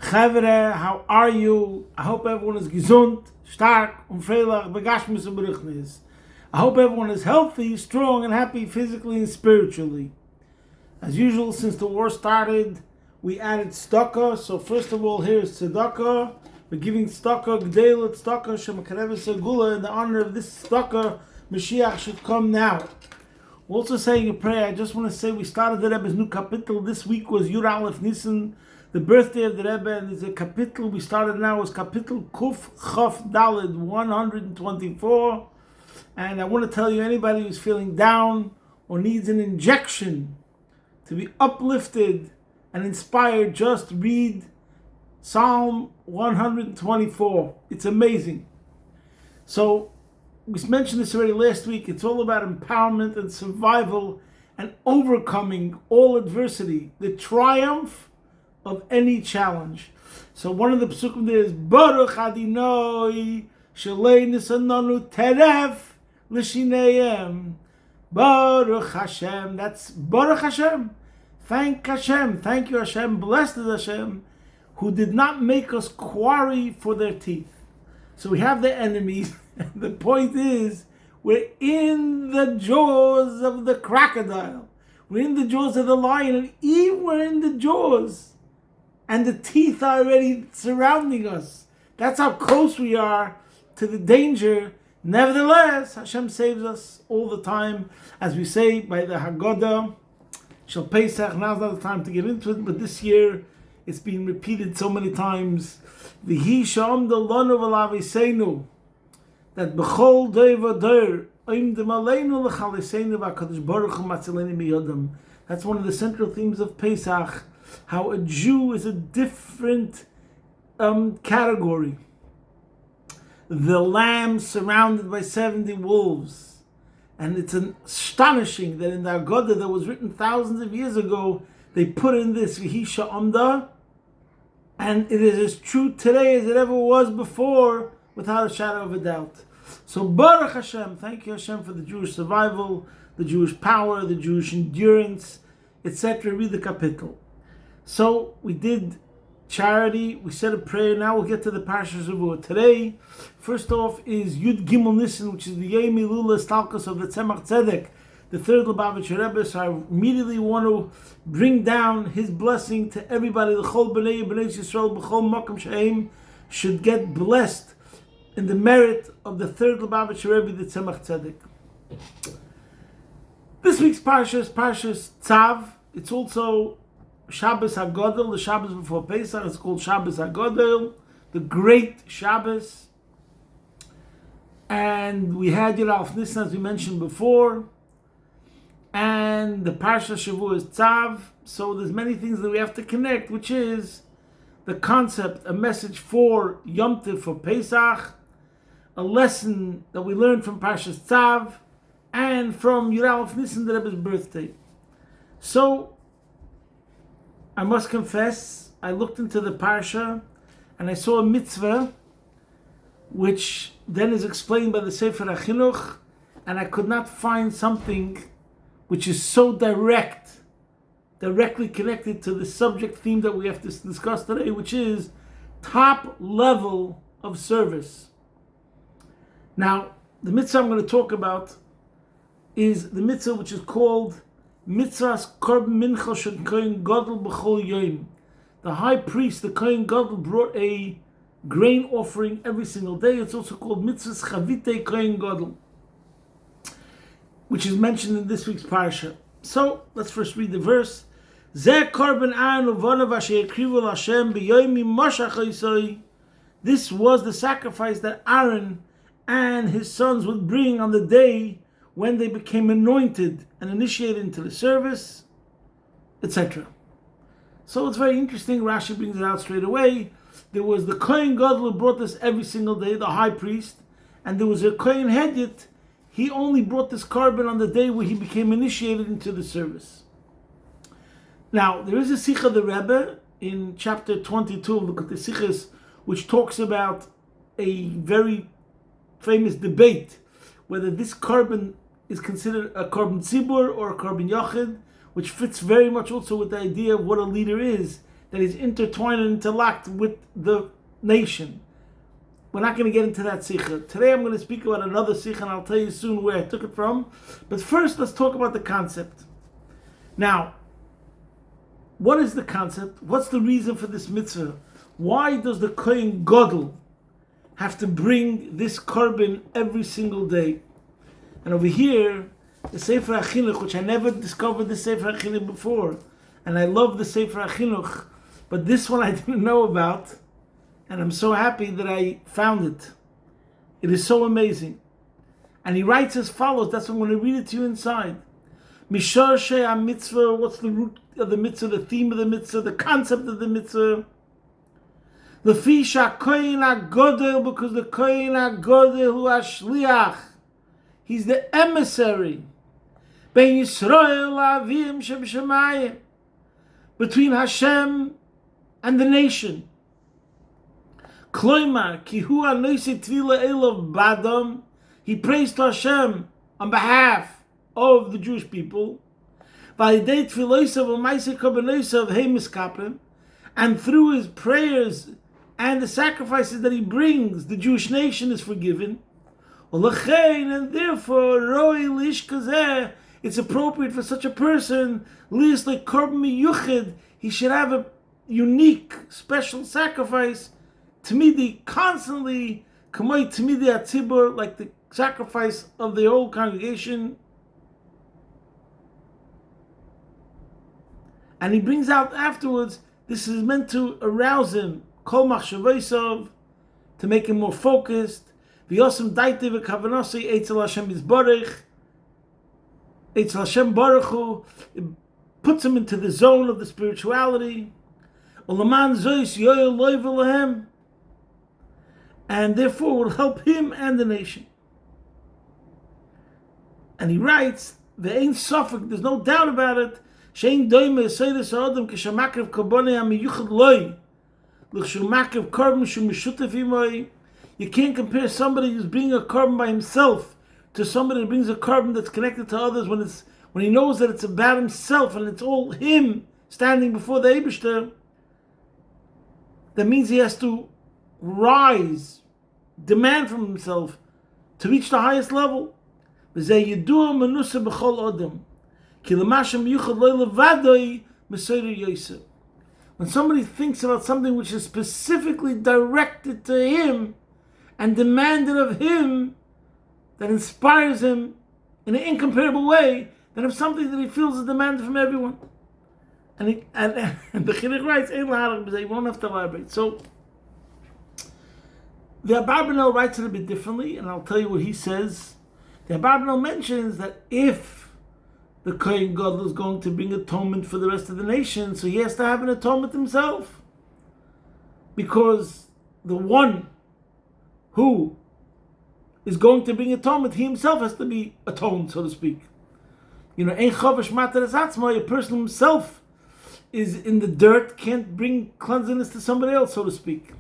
Chavre, how are you? I hope everyone is gesund, stark, und freilich, begashmis und beruchnis. I hope everyone is healthy, strong, and happy physically and spiritually. As usual, since the war started, we added tzedakah. So first of all, here is tzedakah. We're giving tzedakah, gdeilah tzedakah, shemakareves segula, in the honor of this tzedakah. Mashiach should come now. We're also saying a prayer. I just want to say we started the Rebbe's new kapitel. This week was Yud Aleph Nisan, the birthday of the Rebbe, and there's a kapitel we started now was kapitel Kuf Chaf Daled 124. And I want to tell you, anybody who's feeling down or needs an injection to be uplifted and inspired, just read Psalm 124. It's amazing. So we mentioned this already last week. It's all about empowerment and survival and overcoming all adversity, the triumph of any challenge. So one of the psukim there is Baruch Adinoi Shalei Nisananu Teref L'Shineim. Baruch Hashem. That's Baruch Hashem. Thank Hashem. Thank you Hashem. Blessed is Hashem, who did not make us quarry for their teeth. So we have the enemies. And the point is, we're in the jaws of the crocodile. We're in the jaws of the lion. And even we're in the jaws. And the teeth are already surrounding us. That's how close we are to the danger. Nevertheless, Hashem saves us all the time. As we say by the Haggadah, Shal Pesach, now's not the time to get into it, but this year it's been repeated so many times. V'hi sha'am delanu v'laviseinu, that b'chol dei v'der, oim demaleinu l'chaliseinu v'akadosh baruch hu matzilenu miyodam. That's one of the central themes of Pesach, how a Jew is a different category. The lamb surrounded by 70 wolves. And it's astonishing that in the Haggadah that was written thousands of years ago, they put in this V'hi sha'amda, and it is as true today as it ever was before, without a shadow of a doubt. So Baruch Hashem, thank you Hashem for the Jewish survival, the Jewish power, the Jewish endurance, etc. Read the kapitel. So we did charity, we said a prayer, now we'll get to the Parsha Shavua. Today, first off is Yud Gimel Nisan, which is the Yemi Lula Stalkus of the Tzemach Tzedek, the third Lubavitcher Rebbe. So I immediately want to bring down his blessing to everybody. The Chol B'nai Yisrael B'chol Makom She'em should get blessed in the merit of the third Lubavitcher Rebbe, the Tzemach Tzedek. This week's Parsha is Parshas Tzav. It's also Shabbos HaGodel, the Shabbos before Pesach. It's called Shabbos HaGodel, the great Shabbos. And we had Yud Aleph Nisan, as we mentioned before. And the Parsha Shavua is Tzav. So there's many things that we have to connect, which is the concept, a message for Yom Tov, for Pesach, a lesson that we learned from Parshas Tzav, and from Yud Aleph Nisan, the Rebbe's birthday. So I must confess, I looked into the Parsha and I saw a mitzvah which then is explained by the Sefer HaChinuch, and I could not find something which is so directly connected to the subject theme that we have to discuss today, which is top level of service. Now, the mitzvah I'm going to talk about is the mitzvah which is called Mitzvahs Korban Mincha Shel Kohen Gadol B'chol Yom. The high priest, the Kohen Gadol, brought a grain offering every single day. It's also called Mitzvahs Chavitei Kohen Gadol, which is mentioned in this week's Parsha. So let's first read the verse. Zeh Korban Aaron uvonav asher yakrivu l'Hashem b'yom yimashach ha'isoi. This was the sacrifice that Aaron and his sons would bring on the day when they became anointed and initiated into the service, etc. So it's very interesting. Rashi brings it out straight away. There was the Kohen Gadol who brought this every single day, the high priest, and there was a Kohen Hedyot. He only brought this carbon on the day where he became initiated into the service. Now, there is a Sikha of the Rebbe in chapter 22 of the Sikhas, which talks about a very famous debate whether this carbon is considered a Korban Tzibur or a Korban Yachid, which fits very much also with the idea of what a leader is. that he's intertwined and interlocked with the nation. We're not going to get into that sikha. Today I'm going to speak about another sikha, and I'll tell you soon where I took it from. But first, let's talk about the concept. Now, what is the concept? What's the reason for this mitzvah? Why does the Kohen Gadol have to bring this korban every single day? And over here, the Sefer HaChinuch, which I never discovered the Sefer HaChinuch before, and I love the Sefer HaChinuch, but this one I didn't know about, and I'm so happy that I found it. It is so amazing. And he writes as follows. That's what I'm going to read it to you inside. Mishar Shea mitzvah. What's the root of the mitzvah, the theme of the mitzvah, the concept of the mitzvah? Lefi Kohen HaGodel, because the Kohen HaGodel hu hashliach. He's the emissary. Ben Yisrael Avim Sheb'Shamayim, between Hashem and the nation. Kloimar, ki hu anoisei tvila elov badam. He prays to Hashem on behalf of the Jewish people. V'alidei tfiloisav u'maisei korbanosov heimis kapim, and through his prayers and the sacrifices that he brings, the Jewish nation is forgiven. U'lechein, and therefore, roi lish kazeh, it's appropriate for such a person, li's like korban miyuchid, he should have a unique, special sacrifice, Tamidi, constantly, kamoi tamidi atzibur, like the sacrifice of the whole congregation. And he brings out afterwards, this is meant to arouse him, kol machshavosov, to make him more focused. V'yosem daite v'kavanose eitzel Hashem yizborech, eitzel Hashem baruch hu, it puts him into the zone of the spirituality. Ulaman zois yoyel loy v'lahem, and therefore will help him and the nation. And he writes, "Ve'ein sofek, there's no doubt about it. Shein doime esaydes ha'adam k'shamakev karbonei ha'miyuchad loy, l'chshamakev korban shumishutef imoy." You can't compare somebody who's bringing a korban by himself to somebody who brings a korban that's connected to others when he knows that it's about himself and it's all him standing before the Eibishter. That means he has to rise, demand from himself to reach the highest level. When somebody thinks about something which is specifically directed to him and demanded of him, that inspires him in an incomparable way, than of something that he feels is demanded from everyone. And the Chinuch writes, you won't have to elaborate. So, the Abarbanel writes it a bit differently, and I'll tell you what he says. The Abarbanel mentions that if the Kohen Gadol is going to bring atonement for the rest of the nation, so he has to have an atonement himself. Because the one who is going to bring atonement, he himself has to be atoned, so to speak. A person himself is in the dirt, can't bring cleanliness to somebody else, so to speak.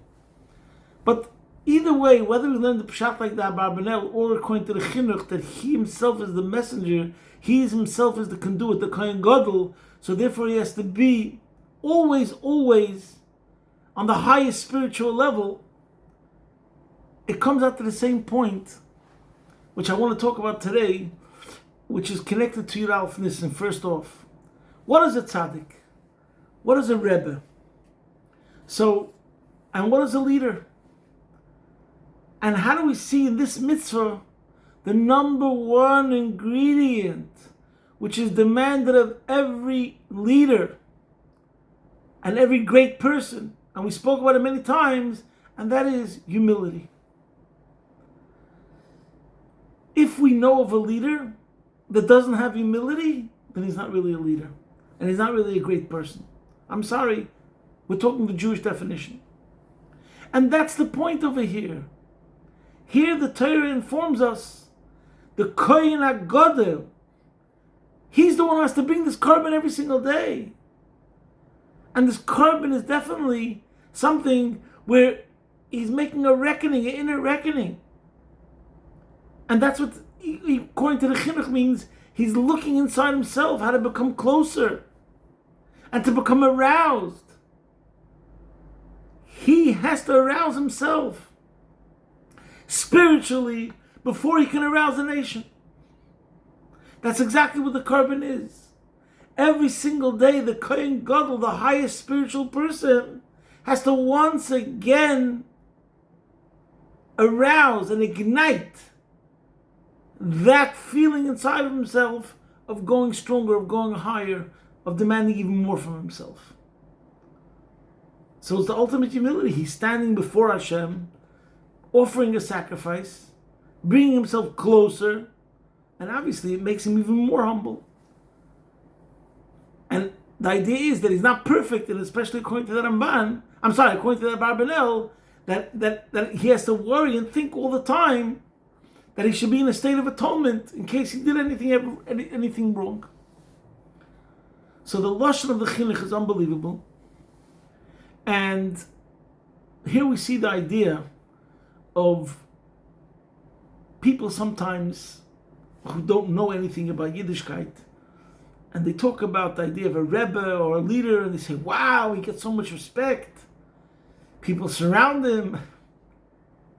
But either way, whether we learn the pshat like the Abarbanel or according to the Chinuch, that he himself is the messenger, he himself is the conduit, the Kohen Gadol, so therefore he has to be always on the highest spiritual level. It comes out to the same point, which I want to talk about today, which is connected to Yud Aleph Nissen. First off, what is a tzaddik? What is a rebbe? So, and what is a leader? And how do we see in this mitzvah the number one ingredient which is demanded of every leader and every great person? And we spoke about it many times, and that is humility. If we know of a leader that doesn't have humility, then he's not really a leader. And he's not really a great person. I'm sorry, we're talking the Jewish definition. And that's the point over here. Here the Torah informs us, the Kohen HaGadol, he's the one who has to bring this korban every single day. And this korban is definitely something where he's making a reckoning, an inner reckoning. And that's what, according to the Chinuch, means he's looking inside himself, how to become closer and to become aroused. he has to arouse himself spiritually before he can arouse the nation. That's exactly what the carbon is. Every single day, the Kohen Gadol, the highest spiritual person, has to once again arouse and ignite that feeling inside of himself of going stronger, of going higher, of demanding even more from himself. So it's the ultimate humility. He's standing before Hashem, offering a sacrifice, bringing himself closer, and obviously it makes him even more humble. And the idea is that he's not perfect, and especially according to the Ramban, according to the Barbanel, that he has to worry and think all the time that he should be in a state of atonement in case he did anything wrong. So the lashon of the chinuch is unbelievable. And here we see the idea of people sometimes who don't know anything about Yiddishkeit, and they talk about the idea of a Rebbe or a leader, and they say, wow, he gets so much respect. People surround him,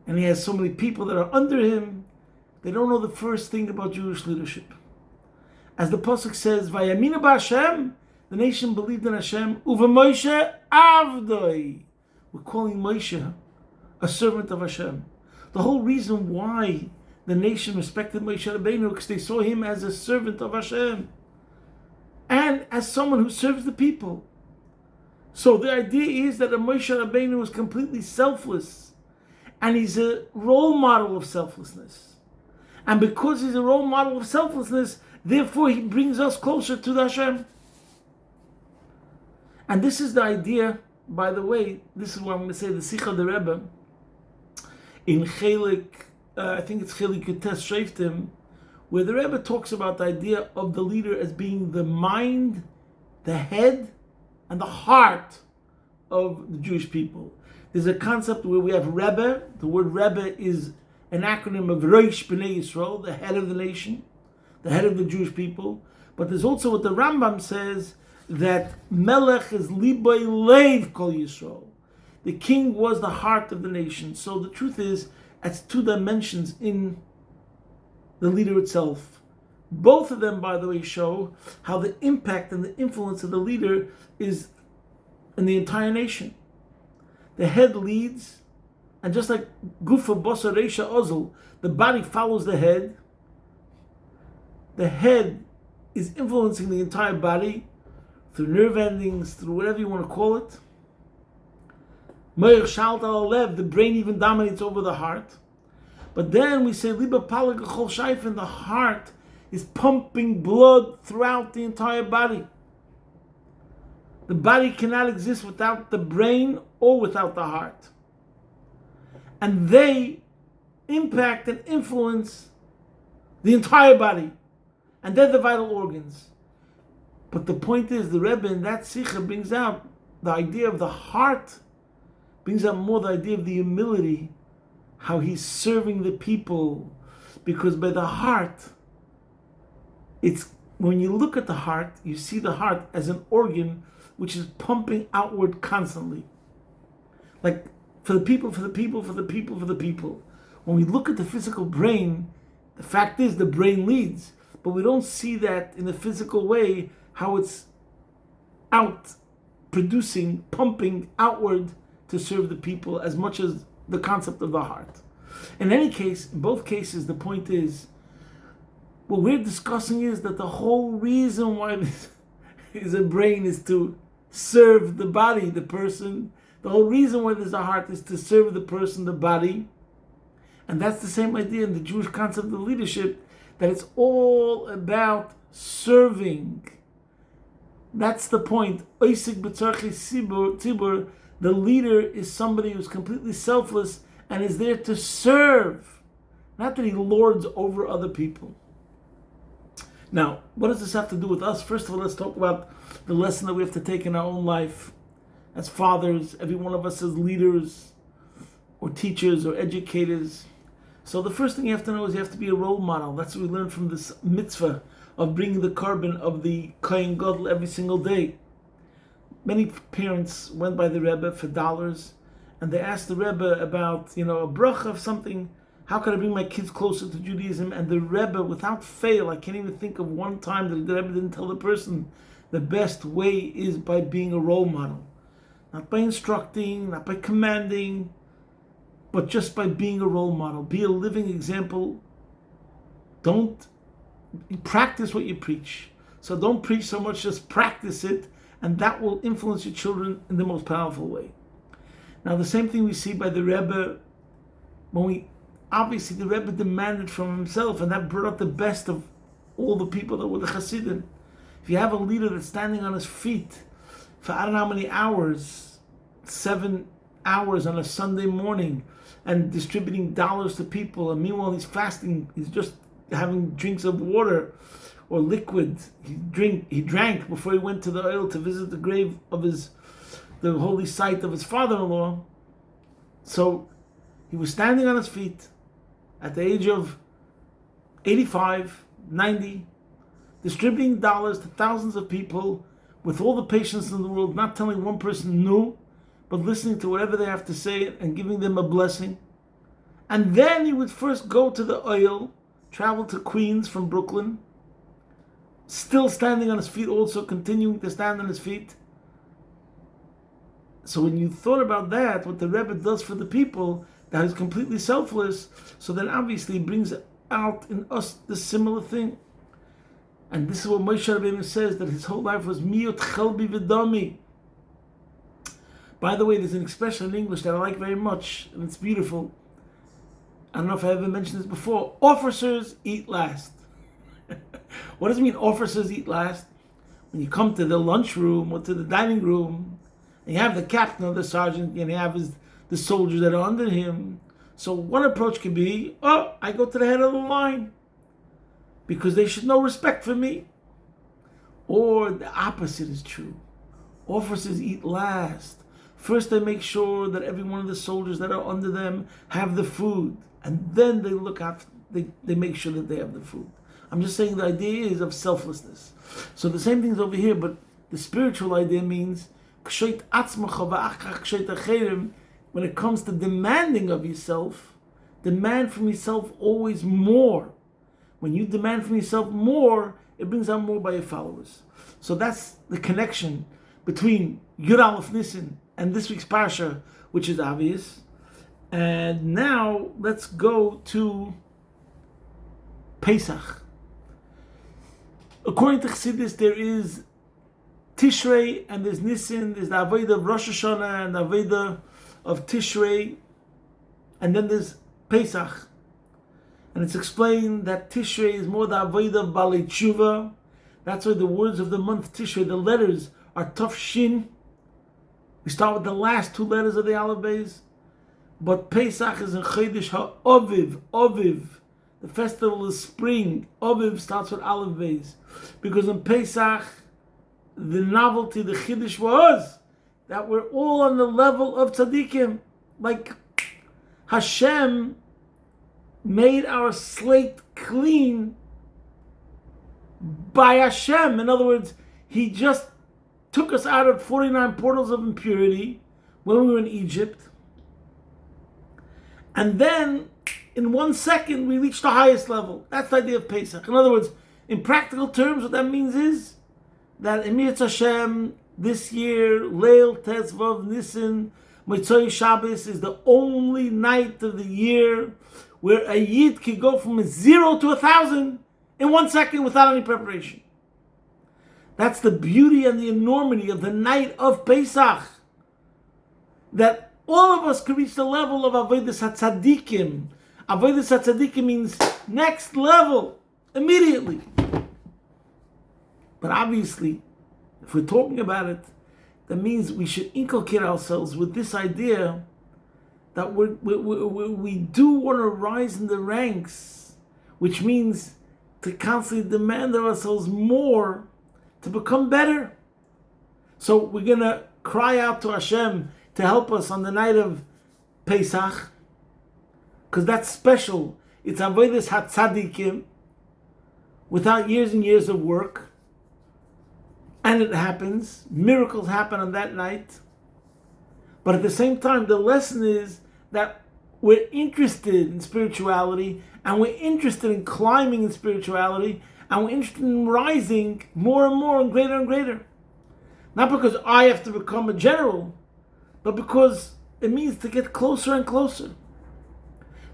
and he has so many people that are under him. They don't know the first thing about Jewish leadership. As the Pesach says, Vayaminu b'Hashem, the nation believed in Hashem, Uva Moshe Avdoi. We're calling Moshe a servant of Hashem. The whole reason why the nation respected Moshe Rabbeinu, because they saw him as a servant of Hashem and as someone who serves the people. So the idea is that Moshe Rabbeinu is completely selfless, and he's a role model of selflessness. And because he's a role model of selflessness, therefore he brings us closer to the Hashem. And this is the idea, by the way, this is what I'm going to say, the Sikha the Rebbe, in Chelik, I think it's Chelik Yutes Shreiftim, where the Rebbe talks about the idea of the leader as being the mind, the head, and the heart of the Jewish people. There's a concept where we have Rebbe. The word Rebbe is an acronym of Rosh B'nai Yisrael, the head of the nation, the head of the Jewish people. But there's also what the Rambam says, that Melech is Libay Leiv Kol Yisrael. The king was the heart of the nation. So the truth is, it's two dimensions in the leader itself. Both of them, by the way, show how the impact and the influence of the leader is in the entire nation. The head leads, and just like Gufa Bosa Reisha Ozl, the body follows the head. The head is influencing the entire body through nerve endings, through whatever you want to call it. Meir Shalt al Lev, the brain even dominates over the heart. But then we say Liba Palag Chol Shaifen, the heart is pumping blood throughout the entire body. The body cannot exist without the brain or without the heart. And they impact and influence the entire body. And they're the vital organs. But the point is, the Rebbe in that Sikha brings out the idea of the heart, brings out more the idea of the humility, how he's serving the people. Because by the heart, it's when you look at the heart, you see the heart as an organ which is pumping outward constantly. Like for the people, for the people, for the people, for the people. When we look at the physical brain, the fact is the brain leads, but we don't see that in the physical way, how it's out producing, pumping outward to serve the people as much as the concept of the heart. In any case, in both cases, the point is, what we're discussing is that the whole reason why this is a brain is to serve the body, the person. The whole reason why there's a heart is to serve the person, the body. And that's the same idea in the Jewish concept of leadership, that it's all about serving. That's the point. Oisik b'tzarchei tzibur, the leader is somebody who's completely selfless and is there to serve. Not that he lords over other people. Now, what does this have to do with us? First of all, let's talk about the lesson that we have to take in our own life. As fathers, every one of us as leaders, or teachers, or educators. So the first thing you have to know is you have to be a role model. That's what we learned from this mitzvah of bringing the carbon of the Kohen Gadol every single day. Many parents went by the Rebbe for dollars, and they asked the Rebbe about, a bracha of something. How can I bring my kids closer to Judaism? And the Rebbe, without fail, I can't even think of one time that the Rebbe didn't tell the person the best way is by being a role model. Not by instructing, not by commanding, but just by being a role model. Be a living example. Don't practice what you preach. So don't preach so much, just practice it, and that will influence your children in the most powerful way. Now, the same thing we see by the Rebbe, obviously the Rebbe demanded from himself, and that brought out the best of all the people that were the Hasidim. If you have a leader that's standing on his feet for I don't know how many hours, 7 hours on a Sunday morning, and distributing dollars to people, and meanwhile he's fasting, he's just having drinks of water or liquid. He drank before he went to the oil to visit the grave of the holy site of his father-in-law. So he was standing on his feet at the age of 85, 90, distributing dollars to thousands of people with all the patience in the world, not telling one person no, but listening to whatever they have to say and giving them a blessing. And then he would first go to the oil, travel to Queens from Brooklyn, still standing on his feet, also continuing to stand on his feet. So when you thought about that, what the Rebbe does for the people, that is completely selfless, so then obviously it brings out in us the similar thing. And this is what Moshe Rabbeinu says, that his whole life was miyot chelbi v'dami. By the way, there's an expression in English that I like very much, and it's beautiful. I don't know if I ever mentioned this before. Officers eat last. What does it mean, officers eat last? When you come to the lunchroom or to the dining room, and you have the captain or the sergeant, and you have the soldiers that are under him. So one approach could be, I go to the head of the line, because they should know respect for me. Or the opposite is true. Officers eat last. First they make sure that every one of the soldiers that are under them have the food, and then they look after, they make sure that they have the food. I'm just saying the idea is of selflessness. So the same thing is over here, but the spiritual idea means when it comes to demanding of yourself, demand from yourself always more. When you demand from yourself more, it brings out more by your followers. So that's the connection between Yud Aleph Nisan and this week's Parsha, which is obvious. And now let's go to Pesach. According to Chassidus, there is Tishrei and there's Nisan, there's the Avodah of Rosh Hashanah and the Avodah of Tishrei, and then there's Pesach. And it's explained that Tishrei is more the Avodah of Balei Tshuva. That's why the words of the month Tishrei, the letters are Tov Shin. We start with the last 2 letters of the Aleph Beis. But Pesach is in Chodesh HaOviv, Oviv. The festival is spring. Oviv starts with Aleph Beis. Because in Pesach, the novelty, the Chiddush was that we're all on the level of tzaddikim. Like Hashem made our slate clean by Hashem. In other words, He just took us out of 49 portals of impurity when we were in Egypt. And then, in 1 second, we reached the highest level. That's the idea of Pesach. In other words, in practical terms, what that means is that Emir Hashem, this year, Leil Tezvav Nisan, Motzei Shabbos is the only night of the year where a Yid can go from 0 to 1,000 in 1 second without any preparation. That's the beauty and the enormity of the night of Pesach. That all of us can reach the level of Avodas HaTzadikim. Avodas HaTzadikim means next level, immediately. But obviously, if we're talking about it, that means we should inculcate ourselves with this idea that we do want to rise in the ranks, which means to constantly demand of ourselves more to become better. So we're going to cry out to Hashem to help us on the night of Pesach, because that's special. It's Avodas HaTzadikim, without years and years of work. And it happens. Miracles happen on that night. But at the same time, the lesson is that we're interested in spirituality, and we're interested in climbing in spirituality, and we're interested in rising more and more and greater. Not because I have to become a general, but because it means to get closer and closer.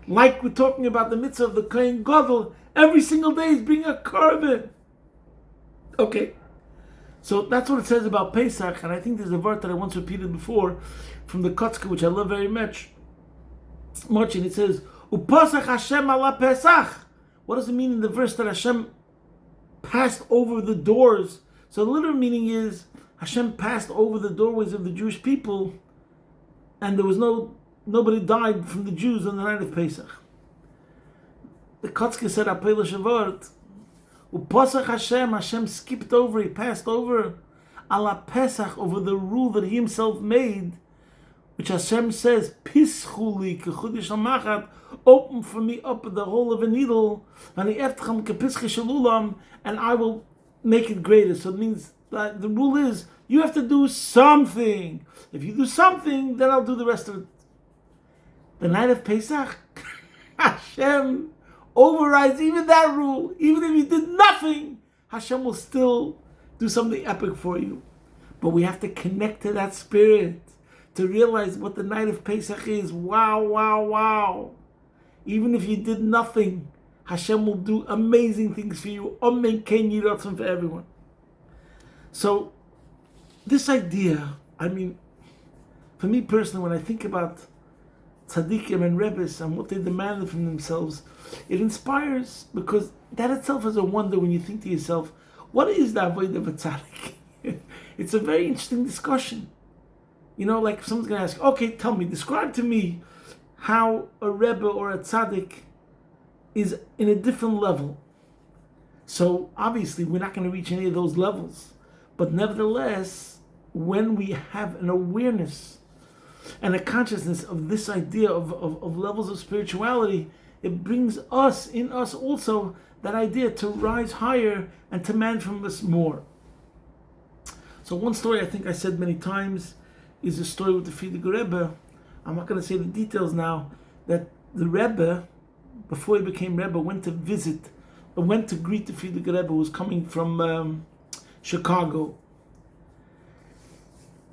Like we're talking about the mitzvah of the Kohen Gadol, every single day is bringing a korban. Okay, so that's what it says about Pesach, and I think there's a word that I once repeated before from the Kotzke, which I love very much, and it says, "Upasach Hashem ala Pesach." What does it mean in the verse that Hashem passed over the doors? So the literal meaning is Hashem passed over the doorways of the Jewish people, and there was nobody died from the Jews on the night of Pesach. The Kotzke said, "Apel Shavot, Upasach Hashem skipped over, he passed over ala Pesach, over the rule that he himself made, which Hashem says, Pischuli kechudish hamachat, open for me up the hole of a needle, and I will make it greater." So it means that the rule is you have to do something. If you do something, then I'll do the rest of it. The night of Pesach, Hashem overrides even that rule. Even if you did nothing, Hashem will still do something epic for you. But we have to connect to that spirit to realize what the night of Pesach is. Wow. Even if you did nothing, Hashem will do amazing things for you. Amen, Ken Yiratzon, for everyone. So, this idea, I mean, for me personally, when I think about tzaddikim and rebbes and what they demanded from themselves, it inspires, because that itself is a wonder when you think to yourself, what is the avodah of a tzaddik? It's a very interesting discussion. You know, like someone's going to ask, okay, tell me, describe to me how a rebbe or a tzaddik is in a different level. So obviously we're not going to reach any of those levels. But nevertheless, when we have an awareness and a consciousness of this idea of levels of spirituality, it brings us, in us also, that idea to rise higher and to demand from us more. So one story I think I said many times is a story with the Frierdiker Rebbe. I'm not going to say the details now. That the Rebbe, before he became Rebbe, went to greet the Frierdiker Rebbe, who was coming from Chicago.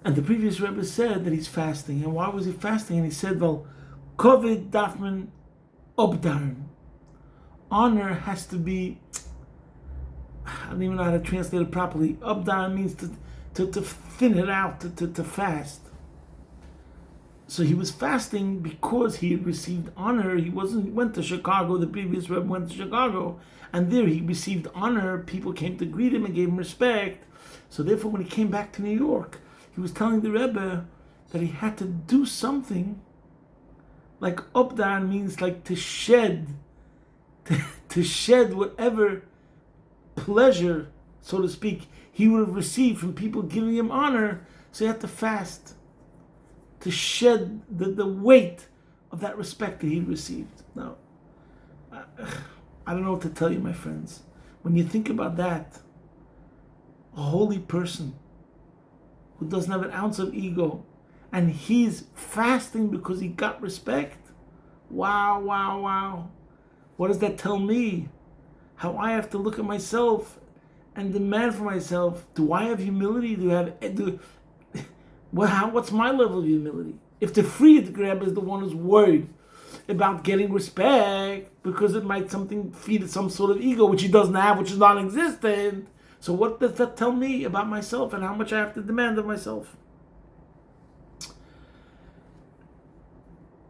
And the previous Rebbe said that he's fasting. And why was he fasting? And he said, well, Kovid Dafman Obdarn. Honor has to be, I don't even know how to translate it properly. Obdarn means to thin it out, to fast. So he was fasting because he had received honor. He went to Chicago, the previous Rebbe went to Chicago, and there he received honor. People came to greet him and gave him respect. So therefore, when he came back to New York, he was telling the Rebbe that he had to do something. Like Obdan means like to shed, to shed whatever pleasure, so to speak, he would have received from people giving him honor. So he had to fast, to shed the weight of that respect that he received. Now, I don't know what to tell you, my friends. When you think about that, a holy person who doesn't have an ounce of ego, and he's fasting because he got respect. Wow. What does that tell me? How I have to look at myself and demand for myself. Do I have humility? What's my level of humility? If the Frierdiker Rebbe is the one who's worried about getting respect because it might feed some sort of ego which he doesn't have, which is non-existent. So what does that tell me about myself and how much I have to demand of myself?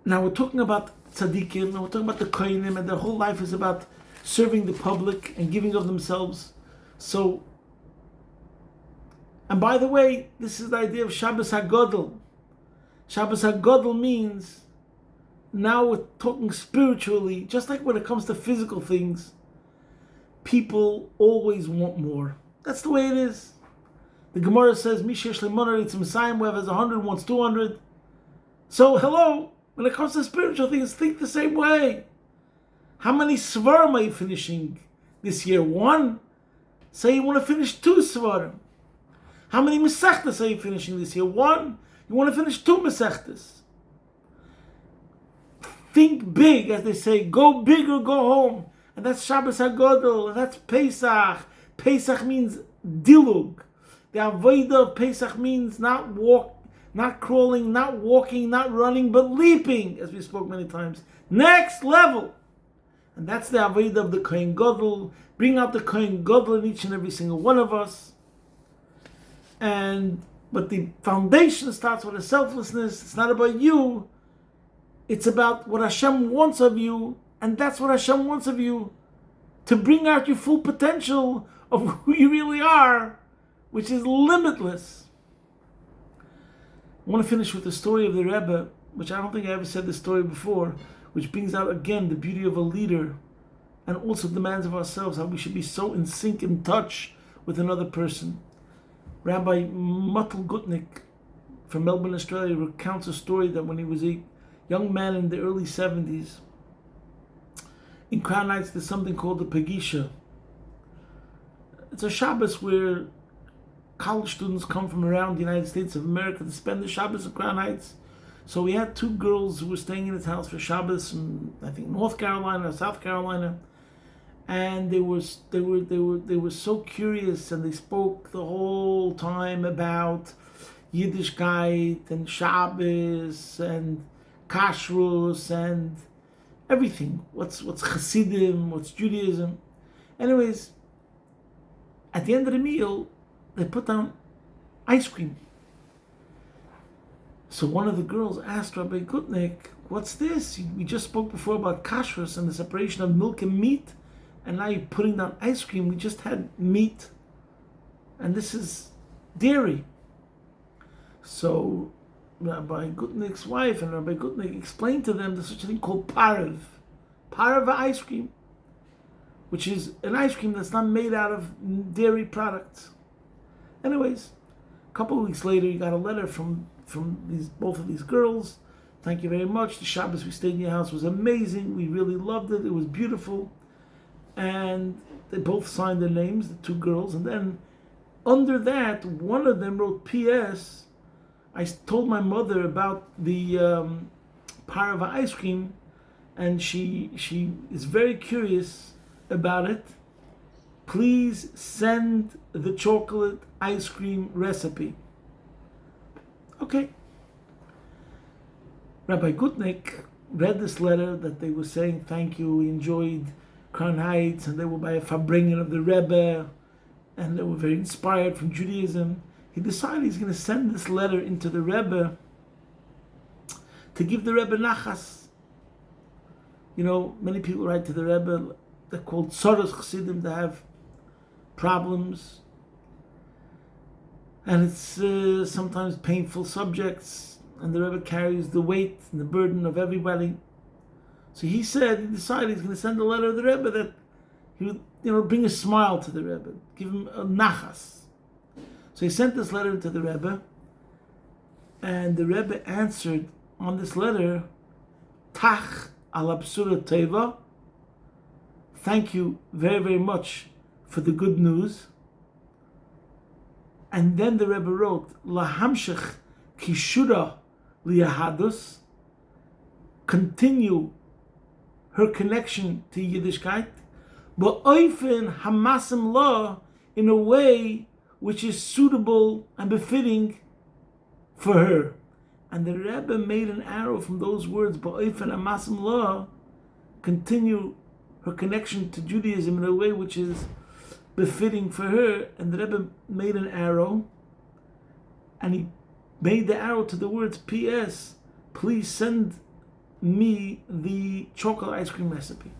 Now we're talking about tzaddikim, and we're talking about the kohenim, and their whole life is about serving the public and giving of themselves. So, and by the way, this is the idea of Shabbos HaGodel. Shabbos HaGodel means, now we're talking spiritually, just like when it comes to physical things, people always want more. That's the way it is. The Gemara says, Mishesh Lemonar Eitz Messiah, whoever has 100 wants 200. So, hello, when it comes to spiritual things, think the same way. How many svarim are you finishing this year? 1? Say you want to finish 2 svarim. How many mesechtas are you finishing this year? 1. You You want to finish 2 Masechtas. Think big, as they say. Go big or go home. And that's Shabbos HaGodol, and that's Pesach. Pesach means dilug. The avodah of Pesach means not crawling, not walking, not running, but leaping, as we spoke many times. Next level. And that's the avodah of the Kohen Gadol. Bring out the Kohen Gadol in each and every single one of us. But the foundation starts with a selflessness. It's not about you. It's about what Hashem wants of you. And that's what Hashem wants of you. To bring out your full potential of who you really are, which is limitless. I want to finish with the story of the Rebbe, which I don't think I ever said this story before, which brings out again the beauty of a leader and also demands of ourselves how we should be so in sync, in touch with another person. Rabbi Muttel Gutnick from Melbourne, Australia, recounts a story that when he was a young man in the early 70s, in Crown Heights there's something called the Pagisha. It's a Shabbos where college students come from around the United States of America to spend the Shabbos at Crown Heights. So we had 2 girls who were staying in his house for Shabbos from, I think, North Carolina or South Carolina, and they were so curious, and they spoke the whole time about Yiddishkeit and Shabbos and Kashrus and everything. What's Hasidim, what's Judaism. Anyways, at the end of the meal, they put down ice cream. So one of the girls asked Rabbi Gutnick, "What's this? We just spoke before about kashrus and the separation of milk and meat, and now you're putting down ice cream. We just had meat, and this is dairy." So Rabbi Gutnick's wife and Rabbi Gutnick explained to them there's such a thing called parav ice cream, which is an ice cream that's not made out of dairy products. Anyways, a couple of weeks later, you got a letter from both of these girls. "Thank you very much. The Shabbos we stayed in your house was amazing. We really loved it. It was beautiful." And they both signed their names, the 2 girls. And then under that, one of them wrote, "P.S. I told my mother about the parava ice cream, and she is very curious about it. Please send the chocolate ice cream recipe." Okay. Rabbi Gutnick read this letter that they were saying, "Thank you, we enjoyed Crown Heights, and they were by a Farbrengen of the Rebbe, and they were very inspired from Judaism." He decided he's going to send this letter into the Rebbe to give the Rebbe nachas. You know, many people write to the Rebbe, they're called Tzoros Chassidim, they have problems, and it's sometimes painful subjects, and the Rebbe carries the weight and the burden of everybody. So he decided he's going to send a letter to the Rebbe that he would, bring a smile to the Rebbe, give him a nachas. So he sent this letter to the Rebbe, and the Rebbe answered on this letter, "Tach al absura teva." Thank you very, very much for the good news. And then the Rebbe wrote, "Lahamshech kishura liyahadus." Continue her connection to Yiddishkeit, but oifen hamasim la, in a way which is suitable and befitting for her. And the Rebbe made an arrow from those words, ba'ofen hamasim la, continue her connection to Judaism in a way which is befitting for her. And the Rebbe made an arrow, and he made the arrow to the words, "P.S. Please send me the chocolate ice cream recipe."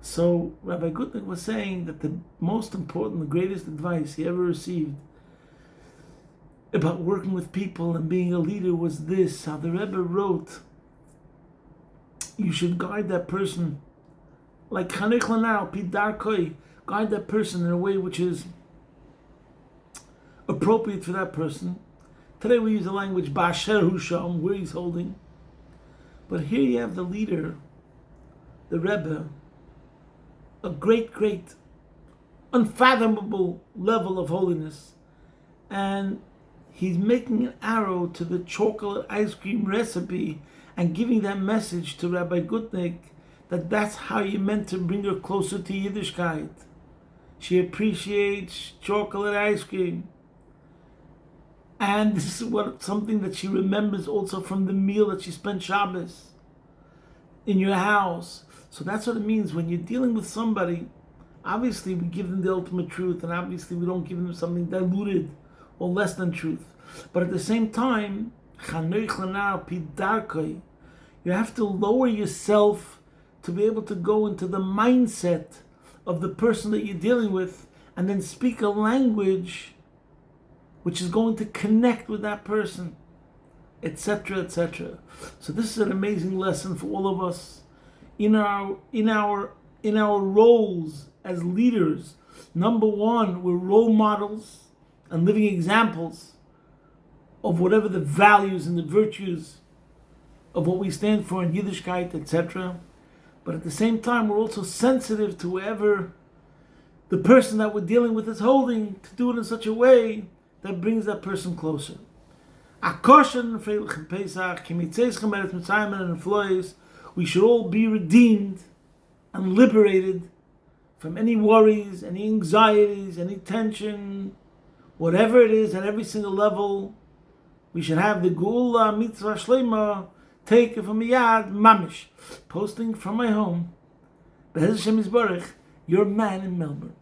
So Rabbi Gutnick was saying that the most important, the greatest advice he ever received about working with people and being a leader was this, how the Rebbe wrote, you should guide that person like Chanech Lanal, Pidarkoi, guide that person in a way which is appropriate for that person. Today we use the language Ba'asher Hu Sham, where he's holding. But here you have the leader, the Rebbe, a great, unfathomable level of holiness. And he's making an arrow to the chocolate ice cream recipe and giving that message to Rabbi Gutnick that that's how you're meant to bring her closer to Yiddishkeit. She appreciates chocolate ice cream. And this is something that she remembers also from the meal that she spent Shabbos in your house. So that's what it means when you're dealing with somebody. Obviously, we give them the ultimate truth, and obviously, we don't give them something diluted or less than truth. But at the same time, you have to lower yourself to be able to go into the mindset of the person that you're dealing with, and then speak a language which is going to connect with that person, etc., etc. So this is an amazing lesson for all of us in our roles as leaders. Number one, we're role models and living examples of whatever the values and the virtues of what we stand for in Yiddishkeit, etc. But at the same time, we're also sensitive to wherever the person that we're dealing with is holding, to do it in such a way that brings that person closer. We should all be redeemed and liberated from any worries, any anxieties, any tension, whatever it is, at every single level. We should have the Geula Mitzvah Shlema taken from Yad Mamish, posting from my home, Be'ez Hashem Yisborach, your man in Melbourne.